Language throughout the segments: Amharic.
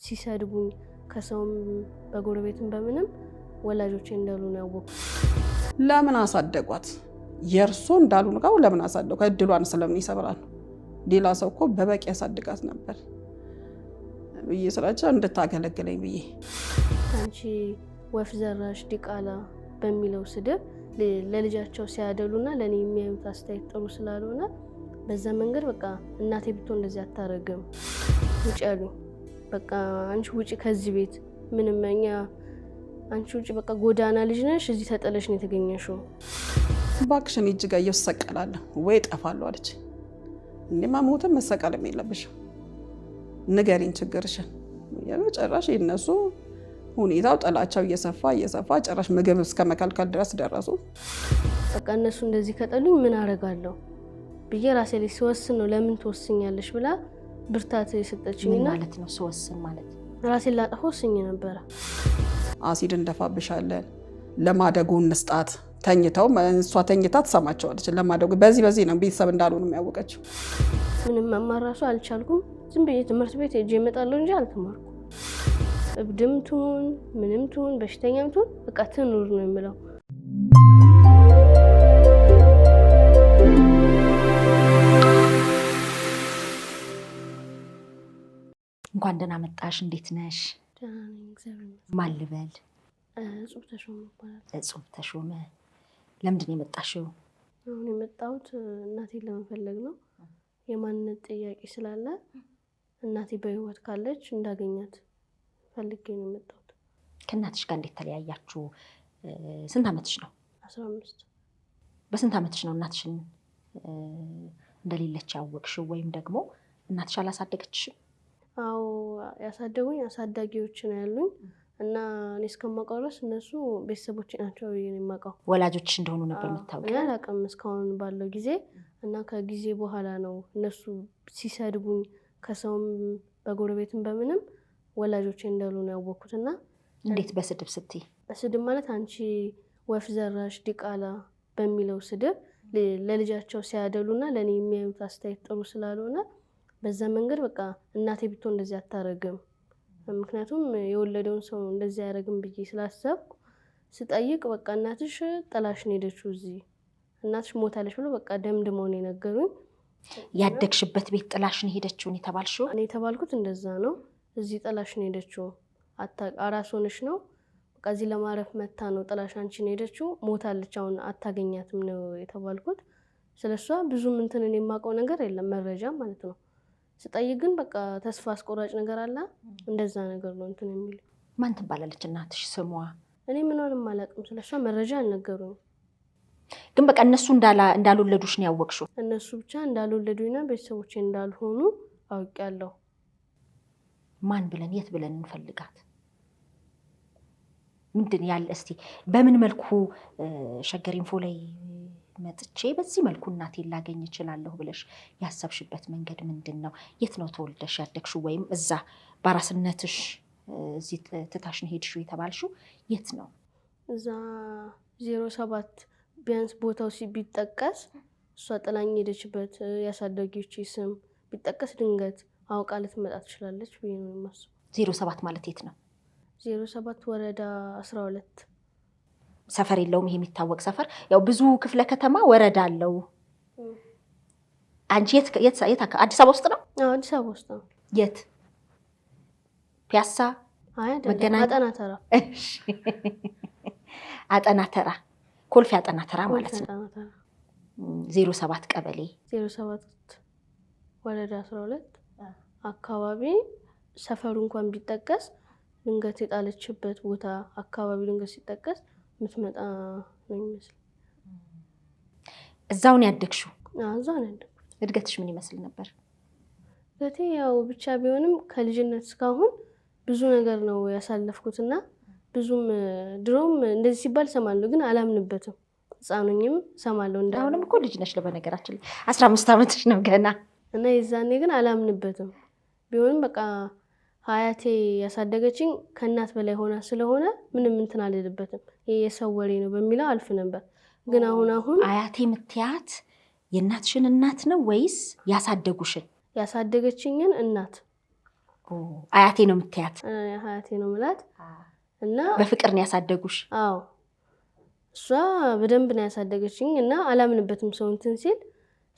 ሲሰድቡኝ ከሰውም በጎረቤትም በምንም ወላጆቼ እንዳሉ ነው ያወቁት። ለምን አሳደጓት? የርሶ እንዳሉ ነው ለምን አሳደጓት? እድሏን ስለምን ይሰብራሉ? ሌላ ሰው እኮ በበቂ ያሳድጋት ነበር ብዬ ስላቸው እንድታገለግለኝ ብዬ አንቺ ወፍ ዘራሽ ዲቃላ በሚለው ስድብ ለልጃቸው ሲያደሉና ለኔ የሚያዩት አስተያየት ጥሩ ስላልሆነ በዛ መንገድ በቃ እናቴ ብትሆን እንደዚህ አታረግም ውጪ አሉ። በቃ አንቺ ውጪ ከዚህ ቤት ምንም አንቺ ውጪ በቃ ጎዳና ልጅ ነሽ፣ እዚህ ተጠለሽ ነው የተገኘሽው። ባክሽን እጅ ጋር እየሰቀላለሁ ወይ ጠፋለሁ አለች። እንዴማ ሞተም መሰቀልም የለብሽም ንገሪኝ ችግርሽን። የመጨረሻ የነሱ ሁኔታው ጥላቻው እየሰፋ ጭራሽ ምግብ እስከ መከልከል ድረስ ደረሱ። በቃ እነሱ እንደዚህ ከጠሉኝ ምን አረጋለሁ ብዬ ራሴ ላይ ስወስን ነው ለምን ትወስኛለሽ ብላ ብርታት የሰጠችኝና ማለት ነው ስወስን ማለት ራሴን ላጠፋ ወስኜ ነበር። አሲድ እንደፋብሻለን ለማደጎ እንስጣት ተኝተው እሷ ተኝታ ትሰማቸዋለች። ለማደጎ በዚህ ነው ቤተሰብ እንዳልሆኑ የሚያወቀችው። ምንም መማር ራሱ አልቻልኩም። ዝም ብዬ ትምህርት ቤት ሄጄ እመጣለሁ እንጂ አልተማርኩም። እብድም ትሁን ምንም ትሁን በሽተኛም ትሁን በቃ ትኑር ነው የምለው። እንኳን ደህና መጣሽ። እንዴት ነሽ? ደህና ነኝ እግዚአብሔር ይመስገን። ማን ልበል? እጹብ ተሾመ ይባላል። እጹብ ተሾመ። ለምንድን ነው የመጣሽው? አሁን የመጣሁት እናቴን ለመፈለግ ነው። የማንነት ጥያቄ ስላለ እናቴ በህይወት ካለች እንዳገኛት ፈልጌ ነው የመጣሁት። ከእናትሽ ጋር እንዴት ተለያያችሁ? ስንት ዓመትሽ ነው? 15። በስንት ዓመትሽ ነው እናትሽን እንደሌለች ያወቅሽው? ወይም ደግሞ እናትሽ አላሳደገችሽም? አዎ ያሳደጉኝ አሳዳጊዎች ነው ያሉኝ እና እኔ እስከማውቀው ድረስ እነሱ ቤተሰቦቼ ናቸው የማውቀው። ወላጆችሽ እንደሆኑ ነበር የምታውቂው? አላውቅም እስካሁን ባለው ጊዜ እና ከጊዜ በኋላ ነው እነሱ ሲሰድቡኝ ከሰውም በጎረቤትም በምንም ወላጆቼ እንዳሉ ነው ያወቅኩትና። እንዴት በስድብ ስትይ? በስድብ ማለት አንቺ ወፍ ዘራሽ ዲቃላ በሚለው ስድብ ለልጃቸው ሲያደሉና ለኔ የሚያዩት አስተያየት ጥሩ ስላልሆነ በዛ መንገድ በቃ እናቴ ብትሆን እንደዚህ አታረግም፣ ምክንያቱም የወለደውን ሰው እንደዚህ ያረግም ብዬ ስላሰብኩ ስጠይቅ በቃ እናትሽ ጥላሽ ነው ሄደችው፣ እዚህ እናትሽ ሞታለች ብሎ በቃ ደምድመው ነው የነገሩኝ። ያደግሽበት ቤት ጥላሽ ነው ሄደችው ነው የተባልሽው? እኔ የተባልኩት እንደዛ ነው። እዚህ ጥላሽ ነው ሄደችው፣ አራስ ሆነሽ ነው በቃ እዚህ ለማረፍ መታ ነው ጥላሽ አንቺን ሄደችው፣ ሞታለች አሁን አታገኛትም ነው የተባልኩት። ስለሷ ብዙም እንትን እኔ የማውቀው ነገር የለም መረጃ ማለት ነው። ስጠይቅ ግን በቃ ተስፋ አስቆራጭ ነገር አለ እንደዛ ነገር ነው እንትን የሚል። ማን ትባላለች እናትሽ? ስሟ? እኔ ምንም አላውቅም ስለሷ መረጃ አልነገሩኝ። ግን በቃ እነሱ እንዳልወለዱሽ ነው ያወቅሽው? እነሱ ብቻ እንዳልወለዱኝና ቤተሰቦቼ እንዳልሆኑ አውቄያለሁ። ማን ብለን የት ብለን እንፈልጋት? ምንድን ያለ እስቲ በምን መልኩ ሸገር ኢንፎ ላይ መጥቼ በዚህ መልኩ እናቴን ላገኝ እችላለሁ ብለሽ ያሰብሽበት መንገድ ምንድን ነው? የት ነው ተወልደሽ ያደግሽው? ወይም እዛ በራስነትሽ እዚህ ትታሽን ሄድሽው የተባልሽው የት ነው? እዛ 07 ቢያንስ ቦታው ቢጠቀስ እሷ ጥላኝ ሄደችበት ያሳደጊዎች ስም ቢጠቀስ ድንገት አውቃ ልትመጣ ትችላለች ብዬ ነው የማስበው። 07 ማለት የት ነው? 07 ወረዳ 12 ሰፈር የለውም? ይሄ የሚታወቅ ሰፈር ያው ብዙ ክፍለ ከተማ ወረዳ አለው። አንቺ የት አዲስ አበባ ውስጥ ነው? አዎ አዲስ አበባ ውስጥ ነው። የት? ፒያሳ? መገናኛ? አጠና ተራ። እሺ አጠና ተራ፣ ኮልፌ አጠና ተራ ማለት ነው። 07 ቀበሌ 07 ወረዳ 12 አካባቢ ሰፈሩ እንኳን ቢጠቀስ ድንገት የጣለችበት ቦታ አካባቢ ድንገት ሲጠቀስ ምትመጣ ነው የሚመስል። እዛው ነው ያደግሽው? እዛው ነው ያደግኩት። እድገትሽ ምን ይመስል ነበር? እድገቴ ያው ብቻ ቢሆንም ከልጅነት እስካሁን ብዙ ነገር ነው ያሳለፍኩትና ብዙም ድሮም እንደዚህ ሲባል ሰማለሁ ግን አላምንበትም። ህፃኑኝም ሰማለሁ አሁንም እኮ ልጅ ነሽ ለበነገራችን ላይ 15 ዓመትሽ ነው ገና። እና የዛኔ ግን አላምንበትም። ቢሆንም በቃ ሀያቴ ያሳደገችኝ ከእናት በላይ ሆና ስለሆነ ምንም እንትን አልልበትም። ይሄ የሰው ወሬ ነው በሚለው አልፍ ነበር። ግን አሁን አያቴ ምትያት የእናትሽን እናት ነው ወይስ ያሳደጉሽን? ያሳደገችኝን እናት አያቴ ነው የምትያት? አያቴ ነው ምላት እና በፍቅር ነው ያሳደጉሽ? አዎ እሷ በደንብ ነው ያሳደገችኝ እና አላምንበትም ሰው እንትን ሲል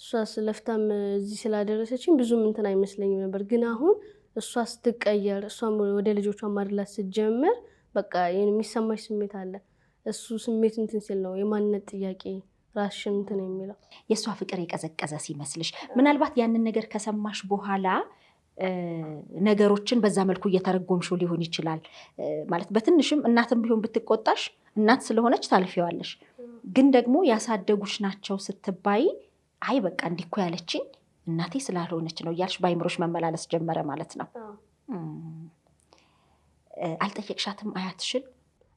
እሷ ስለፍታም እዚህ ስላደረሰችኝ ብዙም እንትን አይመስለኝም ነበር። ግን አሁን እሷ ስትቀየር እሷም ወደ ልጆቿ ማድላት ስትጀምር በቃ የሚሰማሽ ስሜት አለ። እሱ ስሜት እንትን ሲል ነው የማንነት ጥያቄ ራስሽን እንትን የሚለው። የእሷ ፍቅር የቀዘቀዘ ሲመስልሽ ምናልባት ያንን ነገር ከሰማሽ በኋላ ነገሮችን በዛ መልኩ እየተረጎምሽው ሊሆን ይችላል። ማለት በትንሽም እናትም ቢሆን ብትቆጣሽ እናት ስለሆነች ታልፊዋለሽ። ግን ደግሞ ያሳደጉሽ ናቸው ስትባይ አይ በቃ እንዲህ እኮ ያለችኝ እናቴ ስላልሆነች ነው እያልሽ በአይምሮሽ መመላለስ ጀመረ ማለት ነው። አልጠየቅሻትም አያትሽን?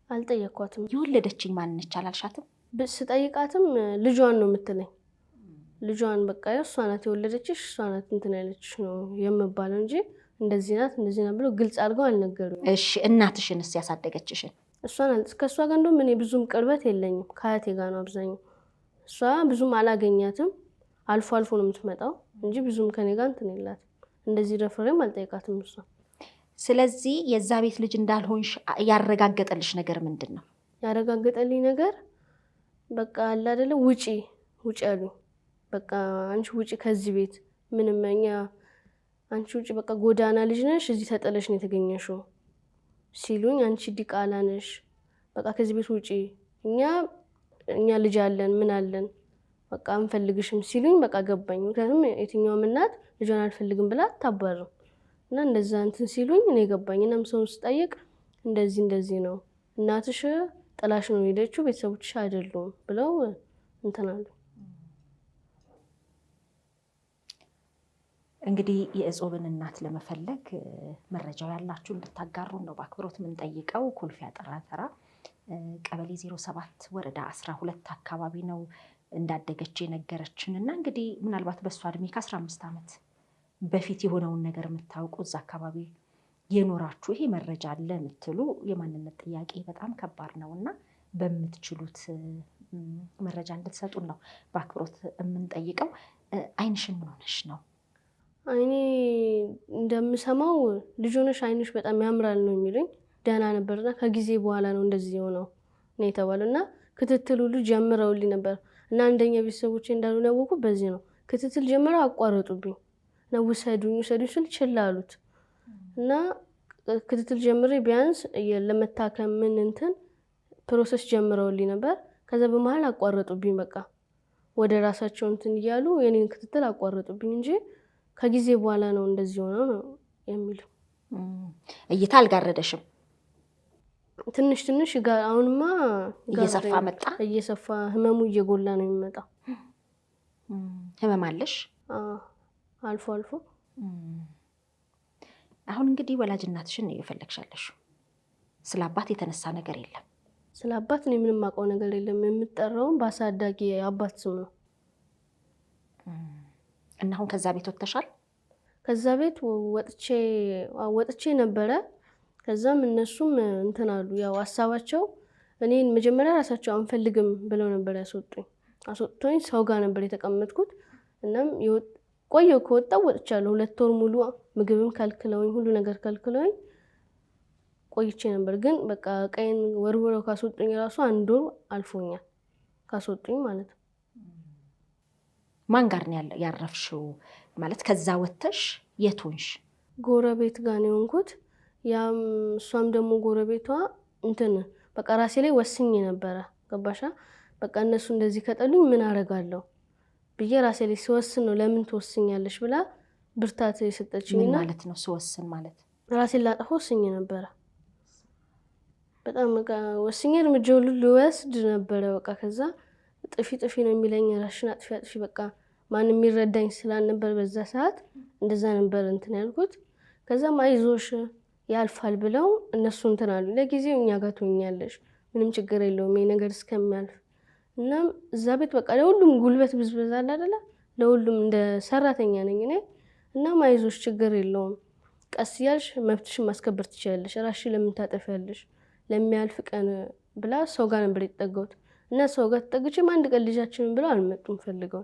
አልጠየኳትም። የወለደችኝ ማን ነች አላልሻትም? ስጠይቃትም ልጇን ነው የምትለኝ። ልጇን በቃ እሷ ናት የወለደችሽ እሷ ናት እንትን ያለችሽ ነው የምባለው እንጂ እንደዚህ ናት እንደዚህ ናት ብሎ ግልጽ አድርገው አልነገሩኝ። እሺ እናትሽንስ ያሳደገችሽን? ከእሷ ጋር እንደውም እኔ ብዙም ቅርበት የለኝም፣ ከአያቴ ጋር ነው አብዛኛው። እሷ ብዙም አላገኛትም፣ አልፎ አልፎ ነው የምትመጣው እንጂ ብዙም ከኔ ጋር እንትን የላትም። እንደዚህ ደፍሬም አልጠይቃትም እሷ። ስለዚህ የዛ ቤት ልጅ እንዳልሆንሽ ያረጋገጠልሽ ነገር ምንድን ነው? ያረጋገጠልኝ ነገር በቃ አለ አይደለ ውጪ አሉኝ። በቃ አንቺ ውጪ ከዚህ ቤት ምንም አንቺ ውጪ በቃ ጎዳና ልጅ ነሽ፣ እዚህ ተጠለሽ ነው የተገኘሽው ሲሉኝ፣ አንቺ ዲቃላ ነሽ በቃ ከዚህ ቤት ውጪ፣ እኛ ልጅ አለን ምን አለን በቃ አንፈልግሽም ሲሉኝ በቃ ገባኝ። ምክንያቱም የትኛውም እናት ልጇን አልፈልግም ብላ አታባርም እና እንደዛ እንትን ሲሉኝ እኔ ገባኝ። እናም ሰውን ስጠይቅ እንደዚህ ነው እናትሽ ጥላሽ ነው ሄደችው ቤተሰቦችሽ አይደሉም ብለው እንትን አሉ። እንግዲህ የእጾብን እናት ለመፈለግ መረጃው ያላችሁ እንድታጋሩን ነው በአክብሮት የምንጠይቀው። ኮልፌ አጠራ ተራ ቀበሌ 07 ወረዳ 12 አካባቢ ነው እንዳደገች የነገረችን እና እንግዲህ ምናልባት በእሷ እድሜ ከ15 ዓመት በፊት የሆነውን ነገር የምታውቁ እዛ አካባቢ የኖራችሁ ይሄ መረጃ አለ የምትሉ የማንነት ጥያቄ በጣም ከባድ ነው እና በምትችሉት መረጃ እንድትሰጡን ነው በአክብሮት የምንጠይቀው። አይንሽን ምን ሆነሽ ነው? አይኔ እንደምሰማው ልጅ ሆነሽ አይንሽ በጣም ያምራል ነው የሚሉኝ። ደህና ነበርና ከጊዜ በኋላ ነው እንደዚህ የሆነው ነው የተባለው እና ክትትል ሁሉ ጀምረውልኝ ነበር እና አንደኛ ቤተሰቦቼ እንዳሉ ያወቁ በዚህ ነው። ክትትል ጀምረው አቋረጡብኝ እና ውሰዱኝ ስል ችላ አሉት እና ክትትል ጀምሬ ቢያንስ ለመታከም ምን እንትን ፕሮሰስ ጀምረውልኝ ነበር። ከዛ በመሀል አቋረጡብኝ። በቃ ወደ ራሳቸው እንትን እያሉ የኔን ክትትል አቋረጡብኝ እንጂ ከጊዜ በኋላ ነው እንደዚህ ሆነው ነው የሚለው። እይታ አልጋረደሽም? ትንሽ አሁንማ እየሰፋ መጣ። እየሰፋ ህመሙ እየጎላ ነው የሚመጣው። ህመም አለሽ? አልፎ አሁን እንግዲህ ወላጅ እናትሽን ነው እየፈለግሻለሽ። ስለ አባት የተነሳ ነገር የለም? ስለ አባት እኔ ምንም አውቀው ነገር የለም። የምጠራውም በአሳዳጊ አባት ስም ነው። እና አሁን ከዛ ቤት ወጥተሻል? ከዛ ቤት ወጥቼ ነበረ። ከዛም እነሱም እንትን አሉ። ያው ሀሳባቸው እኔን መጀመሪያ ራሳቸው አንፈልግም ብለው ነበር አስወጥቶኝ ሰው ጋር ነበር የተቀመጥኩት። እናም ቆየሁ ከወጣሁ ወጥቻለሁ። 2 ወር ሙሉ ምግብም ከልክለውኝ ሁሉ ነገር ከልክለውኝ ቆይቼ ነበር። ግን በቃ ቀይን ወርውረው ካስወጡኝ ራሱ 1 ወር አልፎኛል ካስወጡኝ ማለት ነው። ማን ጋር ነው ያረፍሽው? ማለት ከዛ ወጥተሽ የት ሆንሽ? ጎረቤት ጋር ነው የሆንኩት። ያም እሷም ደግሞ ጎረቤቷ እንትን በቃ ራሴ ላይ ወስኜ ነበረ። ገባሻ? በቃ እነሱ እንደዚህ ከጠሉኝ ምን አደርጋለሁ ብዬ ራሴ ላይ ሲወስን ነው ለምን ትወስኛለሽ ብላ ብርታት የሰጠችኝ። ምን ማለት ነው ስወስን ማለት? ራሴን ላጠፋ ወስኜ ነበረ። በጣም በቃ ወስኜ እርምጃ ሁሉ ልወስድ ነበረ። በቃ ከዛ ጥፊ ነው የሚለኝ፣ ራስሽን አጥፊ በቃ ማንም የሚረዳኝ ስላልነበር በዛ ሰዓት እንደዛ ነበር እንትን ያልኩት። ከዛም አይዞሽ ያልፋል ብለው እነሱ እንትን አሉ። ለጊዜው እኛ ጋር ትሆኛለሽ ምንም ችግር የለውም ይሄ ነገር እስከሚያልፍ። እናም እዛ ቤት በቃ ለሁሉም ጉልበት ብዝበዛ አለ አይደለ? ለሁሉም እንደ ሰራተኛ ነኝ እኔ። እናም አይዞሽ ችግር የለውም ቀስ ያልሽ መብትሽን ማስከበር ትችላለሽ፣ ራስሽን ለምን ታጠፊያለሽ ለሚያልፍ ቀን ብላ ሰው ጋር ነበር የተጠጋሁት። እና ሰው ጋር ተጠግቼም አንድ ቀን ልጃችንን ብለው አልመጡም ፈልገው።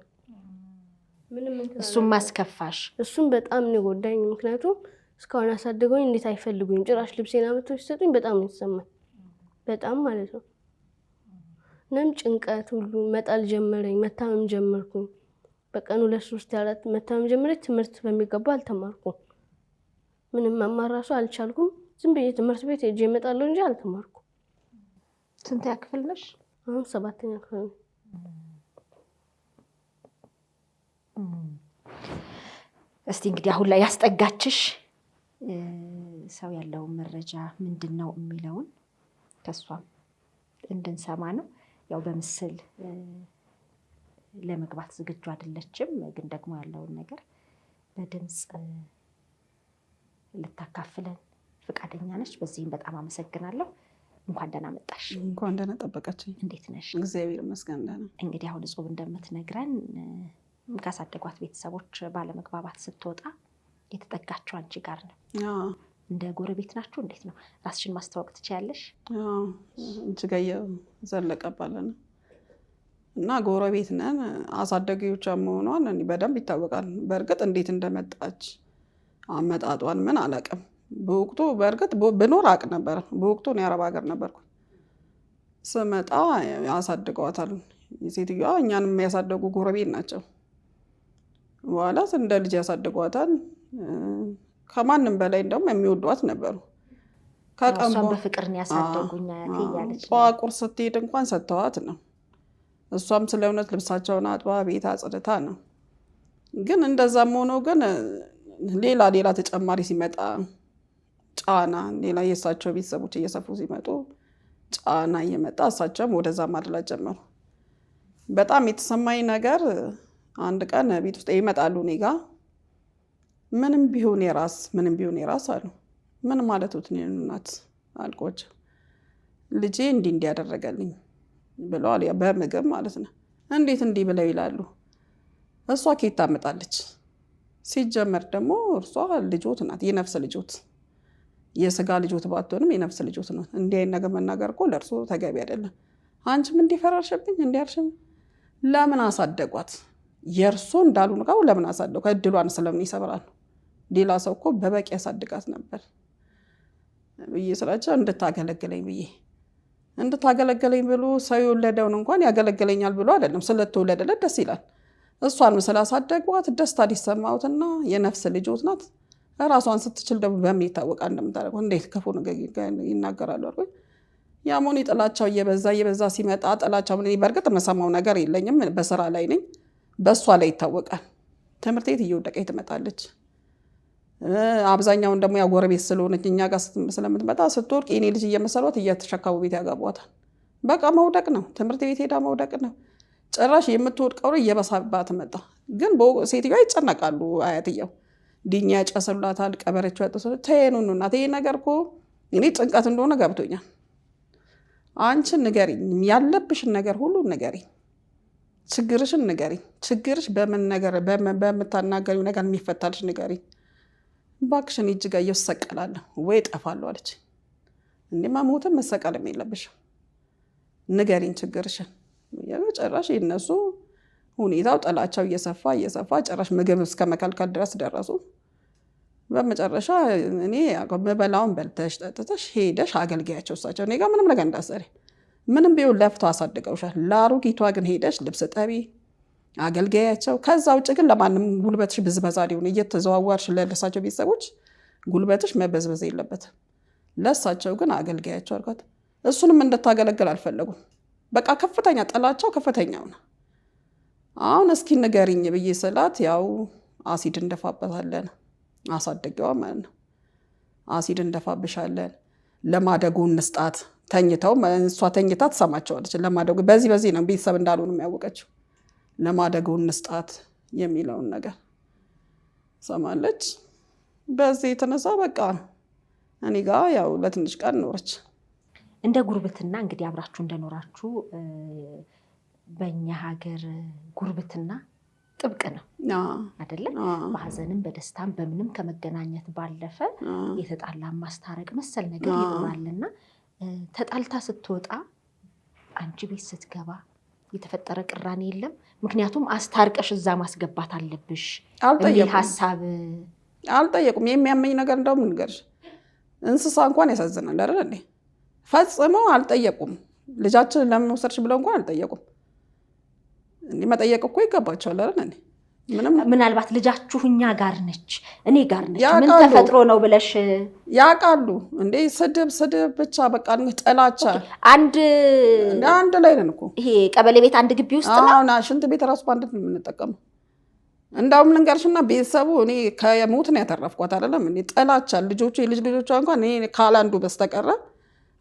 እሱም ማስከፋሽ? እሱም በጣም ነው የጎዳኝ። ምክንያቱም እስካሁን አሳደገውኝ እንዴት አይፈልጉኝ? ጭራሽ ልብሴን አመጥተው ሲሰጡኝ በጣም ነው የተሰማኝ። በጣም ማለት ነው። እናም ጭንቀት ሁሉ መጣል ጀመረኝ። መታመም ጀመርኩኝ። በቀን 2-3 4 መታመም ጀመረኝ። ትምህርት በሚገባ አልተማርኩም። ምንም መማር ራሱ አልቻልኩም። ዝም ብዬ ትምህርት ቤት ሄጄ እመጣለሁ እንጂ አልተማርኩም። ስንተኛ ክፍል ነሽ? አሁን 7ኛ ክፍል ነኝ። እስቲ እንግዲህ አሁን ላይ ያስጠጋችሽ ሰው ያለውን መረጃ ምንድነው የሚለውን ከሷም እንድንሰማ ነው። ያው በምስል ለመግባት ዝግጁ አይደለችም፣ ግን ደግሞ ያለውን ነገር በድምጽ ልታካፍለን ፍቃደኛ ነች። በዚህም በጣም አመሰግናለሁ። እንኳን ደህና መጣሽ። እንኳን ደህና ጠበቃችኝ። እንዴት ነሽ? እግዚአብሔር ይመስገን ደህና። እንግዲህ አሁን እጹብ እንደምትነግረን ካሳደጓት ቤተሰቦች ባለመግባባት ስትወጣ የተጠጋችው አንቺ ጋር ነው። እንደ ጎረቤት ናችሁ? እንዴት ነው? ራስሽን ማስተዋወቅ ትችያለሽ? እጅጋየሁ ዘለቀ እባላለሁ እና ጎረቤት ነን። አሳደጊዎቿ መሆኗን በደንብ ይታወቃል። በእርግጥ እንዴት እንደመጣች አመጣጧን ምን አላውቅም። በወቅቱ በእርግጥ ብኖር አውቅ ነበር። በወቅቱ እኔ አረብ ሀገር ነበርኩ። ስመጣ ያሳድገዋታል። ሴትዮዋ እኛንም የሚያሳደጉ ጎረቤት ናቸው። በኋላ እንደ ልጅ ያሳድገዋታል። ከማንም በላይ እንደውም የሚወዷት ነበሩ። ከቀንቦ በፍቅር ነው ያሳደጉኝ አያቴ እያለች ቁርስ ስትሄድ እንኳን ሰጥተዋት ነው። እሷም ስለ እውነት ልብሳቸውን አጥባ ቤት አጽድታ ነው። ግን እንደዛም ሆኖ ግን ሌላ ተጨማሪ ሲመጣ ጫና፣ ሌላ የእሳቸው ቤተሰቦች እየሰፉ ሲመጡ ጫና እየመጣ እሳቸውም ወደዛ ማድላት ጀመሩ። በጣም የተሰማኝ ነገር አንድ ቀን ቤት ውስጥ ይመጣሉ እኔ ጋ ምንም ቢሆን የራስ አሉ። ምን ማለት ነው እናት አልኳቸው። ልጄ እንዲያደረገልኝ ብለዋል። በምግብ ማለት ነው። እንዴት እንዲህ ብለው ይላሉ? እሷ ኬት ታመጣለች? ሲጀመር ደግሞ እርሷ ልጆት ናት፣ የነፍስ ልጆት፣ የስጋ ልጆት ባትሆንም የነፍስ ልጆት ናት። እንዲህ አይነት ነገር መናገር እኮ ለእርሱ ተገቢ አይደለም። አንቺም እንዲፈራርሽብኝ እንዲያርሽም ለምን አሳደጓት? የእርሱ እንዳሉ ነው ለምን አሳደጉ? እድሏን ስለምን ይሰብራሉ? ሌላ ሰው እኮ በበቂ ያሳድጋት ነበር ብዬ ስላቸው እንድታገለግለኝ ብሎ ሰው የወለደውን እንኳን ያገለግለኛል ብሎ አይደለም፣ ስለተወለደለት ደስ ይላል። እሷን ስላሳደጓት ደስታ ሊሰማውትና የነፍስ ልጆት ናት። ራሷን ስትችል ደግሞ በምን ይታወቃል እንደምታደርገው? እንዴት ክፉ ነገር ይናገራሉ አልኩኝ። ያሞኒ ጥላቻው እየበዛ ሲመጣ ጥላቻው በእርግጥ መሰማው ነገር የለኝም፣ በስራ ላይ ነኝ። በእሷ ላይ ይታወቃል። ትምህርት ቤት እየወደቀች ትመጣለች። አብዛኛውን ደግሞ ያጎረቤት ስለሆነች እኛ ጋር ስለምትመጣ ስትወርቅ የኔ ልጅ እየመሰሏት እየተሸካቡ ቤት ያጋቧታል። በቃ መውደቅ ነው፣ ትምህርት ቤት ሄዳ መውደቅ ነው። ጭራሽ የምትወድቀው እየበሳባት መጣ። ግን ሴትዮዋ ይጨነቃሉ። አያትየው ድኛ ያጨስላታል፣ ቀበረችው ያጠሰሉ ተየኑኑ እናት። ይሄ ነገር እኮ እኔ ጭንቀት እንደሆነ ገብቶኛል። አንቺን ንገሪኝ፣ ያለብሽን ነገር ሁሉ ንገሪኝ፣ ችግርሽን ንገሪኝ። ችግርሽ በምታናገሪው ነገር የሚፈታልሽ ንገሪኝ። እባክሽን እጅጋየሁ እሰቀላለሁ ወይ እጠፋለሁ አለች። እንዴ መሞትም መሰቀልም የለብሽም፣ ንገሪኝ ችግርሽን። ጭራሽ የነሱ ሁኔታው ጥላቻው እየሰፋ ጭራሽ ምግብ እስከ መከልከል ድረስ ደረሱ። በመጨረሻ እኔ የምበላውን በልተሽ ጠጥተሽ ሄደሽ አገልግያቸው እሳቸው እኔ ጋር ምንም ነገር እንዳሰሪ ምንም ቢሆን ለፍተው አሳድገውሻል። ለአሮጊቷ ግን ሄደሽ ልብስ ጠቢ አገልግያቸው። ከዛ ውጭ ግን ለማንም ጉልበትሽ ብዝበዛ ሊሆን እየተዘዋወርሽ ለእሳቸው ቤተሰቦች ጉልበትሽ መበዝበዝ የለበትም። ለእሳቸው ግን አገልግያቸው አልኳት። እሱንም እንድታገለግል አልፈለጉም። በቃ ከፍተኛ ጥላቻው ከፍተኛው ነው። አሁን እስኪ ንገሪኝ ብዬ ስላት ያው አሲድ እንደፋበታለን፣ አሳድገዋ ማለት ነው። አሲድ እንደፋብሻለን፣ ለማደጎ እንስጣት። ተኝተው እሷ ተኝታ ትሰማቸዋለች። ለማደጎ በዚህ ነው ቤተሰብ እንዳልሆኑ የሚያወቀችው። ለማደጎ እንስጣት የሚለውን ነገር ሰማለች። በዚህ የተነሳ በቃ እኔ ጋር ያው ለትንሽ ቀን ኖረች። እንደ ጉርብትና እንግዲህ አብራችሁ እንደኖራችሁ በእኛ ሀገር ጉርብትና ጥብቅ ነው አይደለ? በሀዘንም በደስታም በምንም ከመገናኘት ባለፈ የተጣላ ማስታረቅ መሰል ነገር ይኖራልና ተጣልታ ስትወጣ አንቺ ቤት ስትገባ የተፈጠረ ቅራኔ የለም? ምክንያቱም አስታርቀሽ እዛ ማስገባት አለብሽ የሚል ሀሳብ አልጠየቁም። የሚያመኝ ነገር እንደውም እንገርሽ እንስሳ እንኳን ያሳዝናል አይደል እንዴ? ፈጽመው አልጠየቁም። ልጃችንን ለምን ወሰድሽ ብለው እንኳን አልጠየቁም። እንዲህ መጠየቅ እኮ ይገባቸዋል አይደል እንዴ? ምናልባት ልጃችሁ እኛ ጋር ነች እኔ ጋር ነች ምን ተፈጥሮ ነው ብለሽ ያውቃሉ እንዴ? ስድብ ብቻ በቃ ጥላቻ። አንድ ላይ ነን እኮ ይሄ ቀበሌ ቤት አንድ ግቢ ውስጥ ነው። አሁን ሽንት ቤት ራሱ በአንድ ነው የምንጠቀመው። እንዳውም ልንገርሽና ቤተሰቡ እኔ ከሞት ነው ያተረፍኳት አይደለም እንዴ? ጥላቻ የልጅ ልጆቿ እንኳን እኔ ካላንዱ በስተቀረ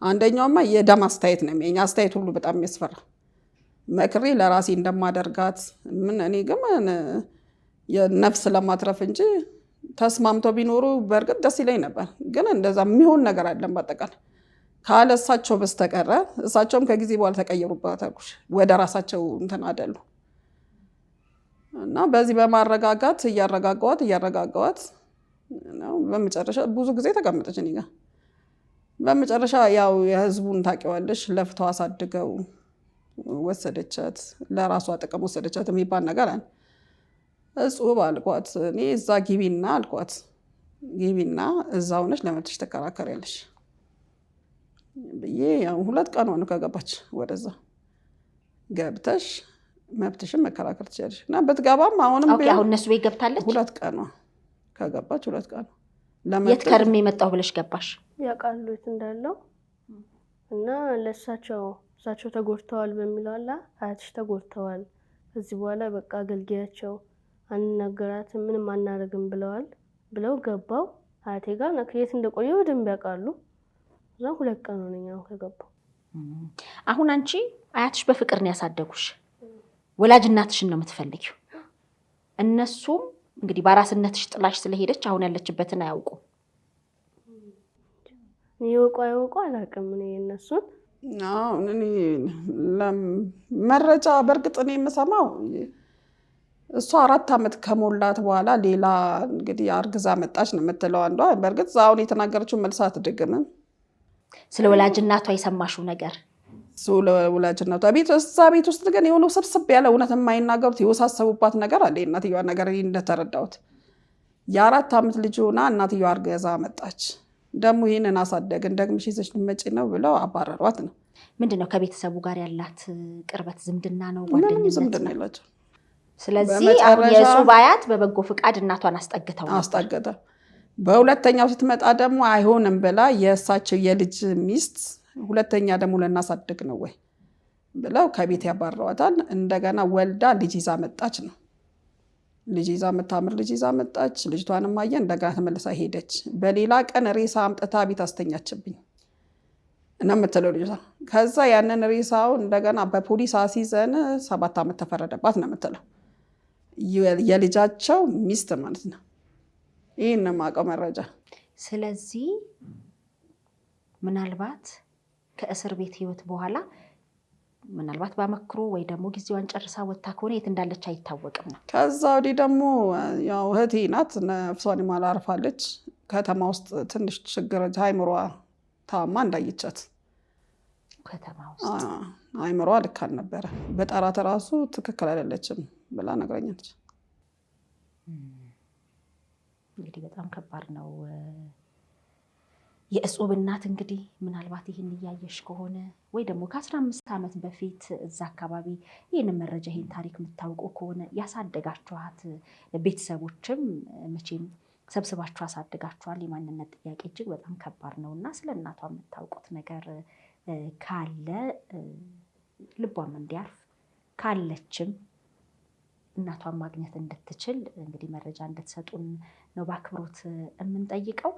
አንደኛውማ የደም አስተያየት ነው የሚያኝ። አስተያየት ሁሉ በጣም የሚያስፈራ መክሬ ለራሴ እንደማደርጋት ምን እኔ ግን የነፍስ ለማትረፍ እንጂ ተስማምተው ቢኖሩ በእርግጥ ደስ ይለኝ ነበር። ግን እንደዛ የሚሆን ነገር አይደለም። በአጠቃላይ ካለ እሳቸው በስተቀረ እሳቸውም ከጊዜ በኋላ ተቀየሩባት አልኩሽ። ወደ ራሳቸው እንትን አይደሉ እና በዚህ በማረጋጋት እያረጋጋዋት ነው። በመጨረሻ ብዙ ጊዜ ተቀመጠች እኔ ጋር። በመጨረሻ ያው የህዝቡን ታውቂዋለሽ፣ ለፍተው አሳድገው ወሰደቻት፣ ለራሷ ጥቅም ወሰደቻት የሚባል ነገር አለ። እጹብ አልኳት እኔ እዛ ግቢና አልኳት፣ ግቢና እዛ ሆነሽ ለመብትሽ ተከራከሪያለሽ ብዬ ያው 2 ቀን ሆነ ከገባች ወደዛ ገብተሽ መብትሽን መከራከር ትችላለሽ። እና በትገባም አሁንም አሁን እነሱ ቤት ገብታለች። 2 ቀን ከገባች 2 ቀን የት ከርሜ የመጣሁ ብለሽ ገባሽ? ያውቃሉ የት እንዳለው እና ለእሳቸው ተጎድተዋል በሚለው አላ አያትሽ ተጎድተዋል፣ ከዚህ በኋላ በቃ አገልጋያቸው አንናገራትም ምንም አናረግም ብለው ገባው። አያቴ ጋር የት እንደቆየ በደንብ ያውቃሉ። እዛ 2 ቀን ሆነኛው ከገባው። አሁን አንቺ አያትሽ በፍቅር ነው ያሳደጉሽ፣ ወላጅ እናትሽን ነው የምትፈልጊው። እነሱም እንግዲህ በአራስነትሽ ጥላሽ ስለሄደች አሁን ያለችበትን አያውቁም። ይወቁ አላውቅም እኔ እነሱን እኔ መረጃ በእርግጥ እኔ የምሰማው እሷ 4 ዓመት ከሞላት በኋላ ሌላ እንግዲህ አርግዛ መጣች ነው የምትለው አንዷ። በእርግጥ አሁን የተናገረችው መልስ አትደግምም። ስለ ወላጅ እናቷ የሰማሽው ነገር? ስለ ወላጅ እናቷ ቤት ውስጥ ግን የሆነው ስብስብ ያለ እውነት የማይናገሩት የወሳሰቡባት ነገር አለ። እናትየዋ ነገር እንደተረዳሁት የ4 ዓመት ልጅ ሆና እናትየዋ አርግዛ መጣች። ደግሞ ይሄንን አሳደግን ደግመሽ ይዘሽ ልትመጪ ነው ብለው አባረሯት ነው። ምንድነው ከቤተሰቡ ጋር ያላት ቅርበት? ዝምድና ነው ጓደኝነት? ዝምድና የላቸው። ስለዚህ አሁን የእጹብ አያት በበጎ ፍቃድ እናቷን አስጠግተው በሁለተኛው ስትመጣ ደግሞ አይሆንም ብላ የእሳቸው የልጅ ሚስት ሁለተኛ ደግሞ ለናሳድግ ነው ወይ ብለው ከቤት ያባረሯታል። እንደገና ወልዳ ልጅ ይዛ መጣች ነው። ልጅ ይዛ የምታምር ልጅ ይዛ መጣች። ልጅቷንም አየ እንደገና ተመልሳ ሄደች። በሌላ ቀን ሬሳ አምጥታ ቤት አስተኛችብኝ እና የምትለው ልጅቷ። ከዛ ያንን ሬሳው እንደገና በፖሊስ አስይዘን 7 ዓመት ተፈረደባት ነው የምትለው። የልጃቸው ሚስት ማለት ነው። ይሄን ነው የማውቀው መረጃ። ስለዚህ ምናልባት ከእስር ቤት ህይወት በኋላ ምናልባት ባመክሮ ወይ ደግሞ ጊዜዋን ጨርሳ ወጣ ከሆነ የት እንዳለች አይታወቅም ነው። ከዛ ወዲህ ደግሞ ያው እህቴ ናት፣ ነፍሷን ማላርፋለች። ከተማ ውስጥ ትንሽ ችግር አይምሯ ታማ እንዳይቻት ከተማ ውስጥ አይምሯ ልክ አልነበረ፣ በጠራት ራሱ ትክክል አይደለችም ብላ ነግረኛለች። እንግዲህ በጣም ከባድ ነው። የእጹብ እናት እንግዲህ ምናልባት ይህን እያየሽ ከሆነ ወይ ደግሞ ከ15 ዓመት በፊት እዛ አካባቢ ይህን መረጃ ይህን ታሪክ የምታውቁ ከሆነ ያሳደጋችኋት ቤተሰቦችም መቼም ሰብስባችሁ አሳድጋችኋል። የማንነት ጥያቄ እጅግ በጣም ከባድ ነው እና ስለ እናቷ የምታውቁት ነገር ካለ ልቧም እንዲያርፍ ካለችም እናቷን ማግኘት እንድትችል እንግዲህ መረጃ እንድትሰጡን ነው በአክብሮት የምንጠይቀው።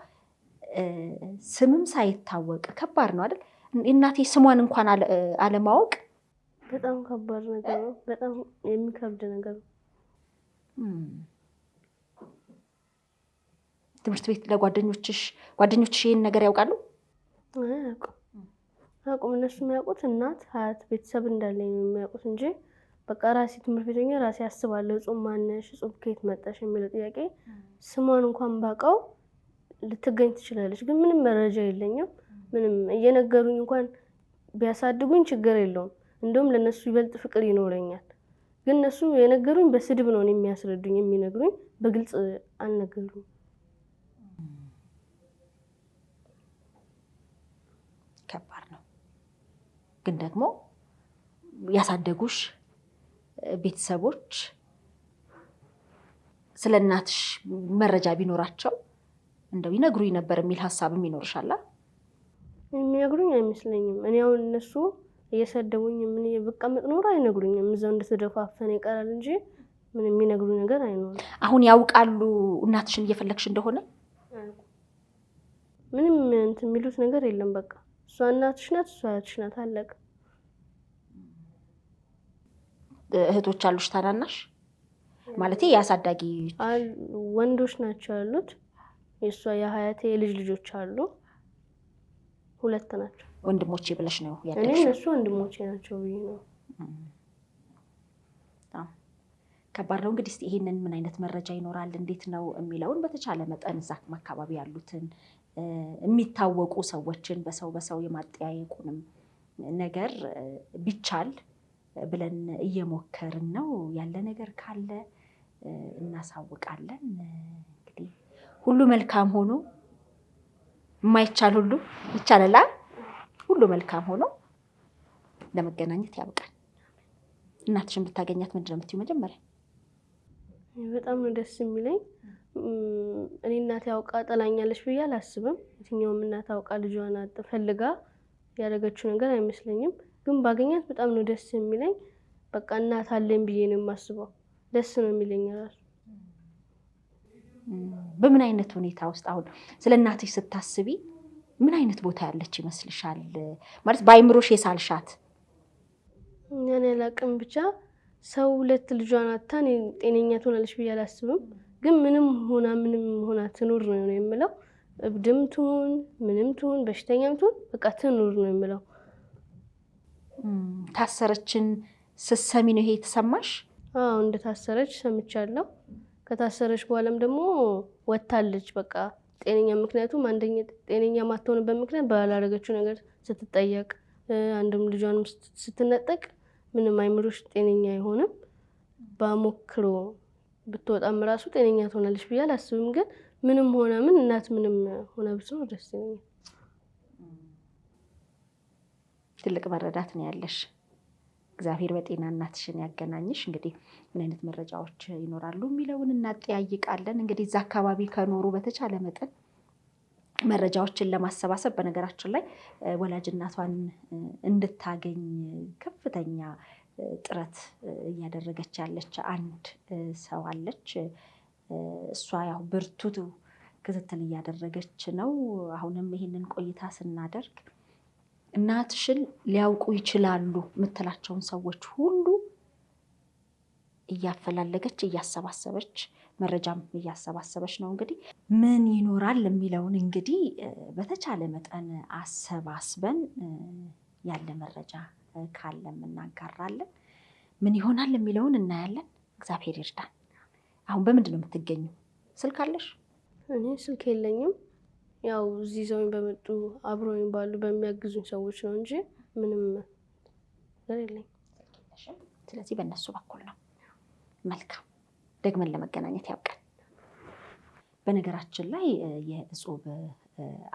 ስምም ሳይታወቅ ከባድ ነው አይደል? እናቴ ስሟን እንኳን አለማወቅ በጣም ከባድ ነገር ነው። በጣም የሚከብድ ነገር ነው። ትምህርት ቤት ለጓደኞችሽ ይሄን ነገር ያውቃሉ? አያውቁም። እነሱ የሚያውቁት እናት አያት ቤተሰብ እንዳለኝ ነው የሚያውቁት እንጂ በቃ ራሴ ትምህርት ቤት ሆኜ ራሴ አስባለሁ እጹብ ማነሽ፣ እጹብ ከየት መጣሽ የሚለው ጥያቄ ስሟን እንኳን ባውቀው ልትገኝ ትችላለች። ግን ምንም መረጃ የለኝም። ምንም እየነገሩኝ እንኳን ቢያሳድጉኝ ችግር የለውም። እንደውም ለነሱ ይበልጥ ፍቅር ይኖረኛል። ግን እነሱ የነገሩኝ በስድብ ነው የሚያስረዱኝ፣ የሚነግሩኝ በግልጽ አልነገሩኝ። ከባድ ነው። ግን ደግሞ ያሳደጉሽ ቤተሰቦች ስለ እናትሽ መረጃ ቢኖራቸው እንደው ይነግሩኝ ነበር የሚል ሀሳብም ይኖርሻል? የሚነግሩኝ አይመስለኝም። እኔ አሁን እነሱ እየሰደቡኝ ምን ብቀመጥ ኖሮ አይነግሩኝም። እዛው እንደተደፋፈነ ይቀራል እንጂ ምን የሚነግሩኝ ነገር አይኖርም። አሁን ያውቃሉ እናትሽን እየፈለግሽ እንደሆነ? ምንም እንትን የሚሉት ነገር የለም። በቃ እሷ እናትሽ ናት፣ እሷ አያትሽ ናት፣ አለቀ። እህቶች አሉሽ ታናናሽ? ማለቴ ያሳዳጊ ወንዶች ናቸው ያሉት። የእሷ የሀያቴ የልጅ ልጆች አሉ፣ 2 ናቸው። ወንድሞቼ ብለሽ ነው ያለሽ? እኔ እነሱ ወንድሞቼ ናቸው ብዬ ነው። ከባድ ነው። እንግዲህ ይሄንን ምን አይነት መረጃ ይኖራል እንዴት ነው የሚለውን በተቻለ መጠን እዛ አካባቢ ያሉትን የሚታወቁ ሰዎችን በሰው የማጠያየቁንም ነገር ቢቻል ብለን እየሞከርን ነው። ያለ ነገር ካለ እናሳውቃለን። እንግዲህ ሁሉ መልካም ሆኖ የማይቻል ሁሉ ይቻላል። ሁሉ መልካም ሆኖ ለመገናኘት ያብቃል። እናትሽን ብታገኛት ምንድን ነው የምትይው መጀመሪያ? በጣም ነው ደስ የሚለኝ። እኔ እናቴ አውቃ ጠላኛለች ብዬ አላስብም። የትኛውም እናት አውቃ ልጇን ፈልጋ ያደረገችው ነገር አይመስለኝም። ግን ባገኛት በጣም ነው ደስ የሚለኝ። በቃ እናት አለኝ ብዬ ነው የማስበው። ደስ ነው የሚለኝ ራሱ። በምን አይነት ሁኔታ ውስጥ አሁን ስለ እናትሽ ስታስቢ ምን አይነት ቦታ ያለች ይመስልሻል? ማለት በአይምሮሽ የሳልሻት? እኔ አላቅም። ብቻ ሰው 2 ልጇን አታ ጤነኛ ትሆናለች ብዬ አላስብም። ግን ምንም ሆና ትኑር ነው የምለው። እብድም ትሁን ምንም ትሁን በሽተኛም ትሁን በቃ ትኑር ነው የምለው። ታሰረችን ስትሰሚ ነው ይሄ የተሰማሽ? አዎ እንደታሰረች ሰምቻለሁ። ከታሰረች በኋላም ደግሞ ወጣለች በቃ ጤነኛ። ምክንያቱም አንደኛ ጤነኛ ማትሆንበት ምክንያት ባላደረገችው ነገር ስትጠየቅ፣ አንድም ልጇን ስትነጠቅ ምንም አይምሮሽ ጤነኛ አይሆንም። ባሞክሮ ብትወጣም ራሱ ጤነኛ ትሆናለች ብዬ አላስብም። ግን ምንም ሆነ ምን እናት ምንም ሆነ ብትኖር ደስ ይለኛል። ትልቅ መረዳት ነው ያለሽ። እግዚአብሔር በጤና እናትሽን ያገናኝሽ። እንግዲህ ምን አይነት መረጃዎች ይኖራሉ የሚለውን እናጠያይቃለን። እንግዲህ እዛ አካባቢ ከኖሩ በተቻለ መጠን መረጃዎችን ለማሰባሰብ በነገራችን ላይ ወላጅ እናቷን እንድታገኝ ከፍተኛ ጥረት እያደረገች ያለች አንድ ሰው አለች። እሷ ያው ብርቱ ክትትል እያደረገች ነው። አሁንም ይሄንን ቆይታ ስናደርግ እናትሽን ሊያውቁ ይችላሉ የምትላቸውን ሰዎች ሁሉ እያፈላለገች እያሰባሰበች መረጃም እያሰባሰበች ነው። እንግዲህ ምን ይኖራል የሚለውን እንግዲህ በተቻለ መጠን አሰባስበን ያለ መረጃ ካለም እናጋራለን። ምን ይሆናል የሚለውን እናያለን። እግዚአብሔር ይርዳን። አሁን በምንድን ነው የምትገኙ? ስልክ አለሽ? እኔ ስልክ የለኝም። ያው እዚህ ዘውኝ በመጡ አብሮኝ ባሉ በሚያግዙኝ ሰዎች ነው እንጂ ምንም ነገር የለኝም። ስለዚህ በእነሱ በኩል ነው። መልካም፣ ደግመን ለመገናኘት ያብቃን። በነገራችን ላይ የእጹብ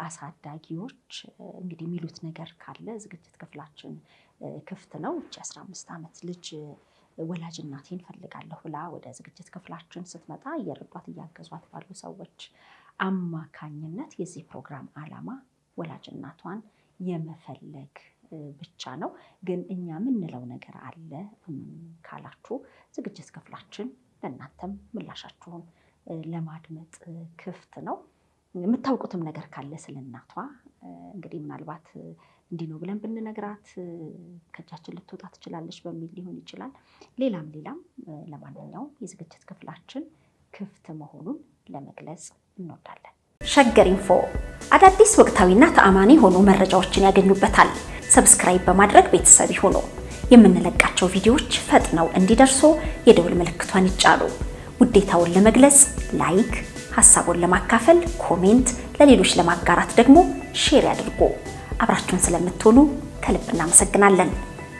አሳዳጊዎች እንግዲህ የሚሉት ነገር ካለ ዝግጅት ክፍላችን ክፍት ነው። 15 ዓመት ልጅ ወላጅ እናቴን ፈልጋለሁ ብላ ወደ ዝግጅት ክፍላችን ስትመጣ እየረዷት እያገዟት ባሉ ሰዎች አማካኝነት የዚህ ፕሮግራም ዓላማ ወላጅ እናቷን የመፈለግ ብቻ ነው። ግን እኛ የምንለው ነገር አለ ካላችሁ ዝግጅት ክፍላችን ለእናንተም ምላሻችሁን ለማድመጥ ክፍት ነው። የምታውቁትም ነገር ካለ ስለ እናቷ እንግዲህ ምናልባት እንዲህ ነው ብለን ብንነግራት ከእጃችን ልትወጣ ትችላለች በሚል ሊሆን ይችላል። ሌላም ለማንኛውም የዝግጅት ክፍላችን ክፍት መሆኑን ለመግለጽ እንወዳለን። ሸገር ኢንፎ አዳዲስ ወቅታዊና ተአማኒ የሆኑ መረጃዎችን ያገኙበታል። ሰብስክራይብ በማድረግ ቤተሰብ ይሁኑ። የምንለቃቸው ቪዲዮዎች ፈጥነው እንዲደርሱ የደውል ምልክቷን ይጫኑ። ውዴታውን ለመግለጽ ላይክ፣ ሀሳቡን ለማካፈል ኮሜንት፣ ለሌሎች ለማጋራት ደግሞ ሼር ያድርጉ። አብራችሁን ስለምትሆኑ ከልብ እናመሰግናለን።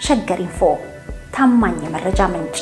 ሸገር ኢንፎ ታማኝ የመረጃ ምንጭ